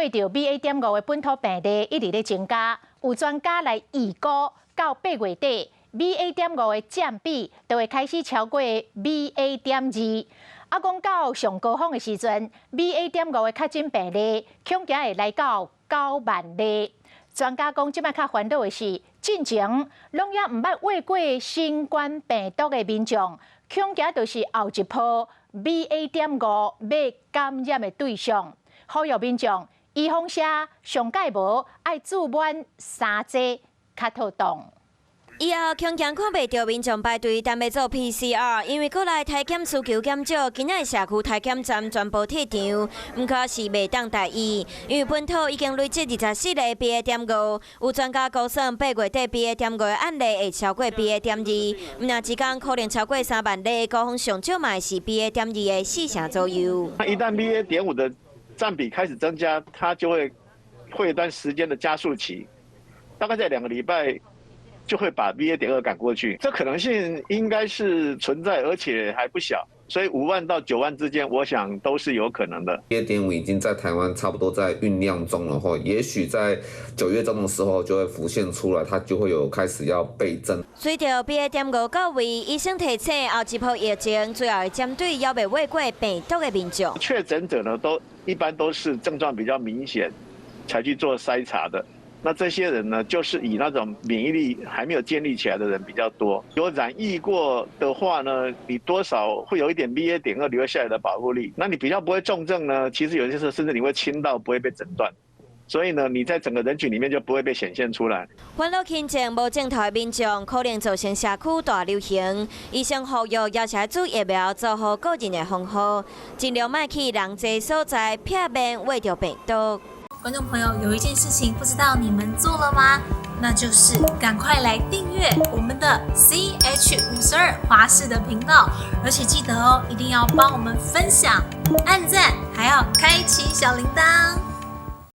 对着 BA.5 的本土病例一直咧增加，有专家来预估到8月底 BA.5 的占比就会开始超过 BA.2。啊，讲到上高峰的时阵 ，BA.5 的确诊病例恐惊会来到9万例。专家讲，即摆较烦恼的是，进前拢也毋捌畏过新冠病毒的民众，恐惊就是后一波 BA.5 要感染的对象。呼吁民众预防车上届无爱自满3剂较妥当。以后恐惊看袂到民众排队等要做 PCR， 因为国内体检需求减少，今仔社区体检站全部退场，不过是袂当大意，因为本土已经累积24个 BA.5， 有专家估算8月底 BA.5 的案例会超过 BA.2， 那一天可能超过3万例，高峰上少嘛是 BA.2 的4成左右。一旦 BA.5 的占比开始增加，它就会有一段时间的加速期，大概在2个礼拜。就会把 BA.2 赶过去，这可能性应该是存在，而且还不小，所以5万到9万之间，我想都是有可能的。BA.5 已经在台湾差不多在酝酿中了哈，也许在9月中的时候就会浮现出来，它就会有开始要倍增。随着 BA.5 到位，医生提醒后一波疫情主要针对还未畏过病毒的民众。确诊者呢，一般都是症状比较明显，才去做筛查的。那这些人呢，就是以那种免疫力还没有建立起来的人比较多。有染疫过的话呢，你多少会有一点 BA.2 留下来的保护力。那你比较不会重症呢，其实有些时候甚至你会轻到不会被诊断。所以呢，你在整个人群里面就不会被显现出来。烦恼轻症无症头的民众，可能造成社区大流行。医生呼吁要采取疫苗，做好个人的防护，尽量莫去人济所在，避免为着病毒。观众朋友，有一件事情不知道你们做了吗？那就是赶快来订阅我们的 CH52华视的频道，而且记得哦，一定要帮我们分享、按赞，还要开启小铃铛。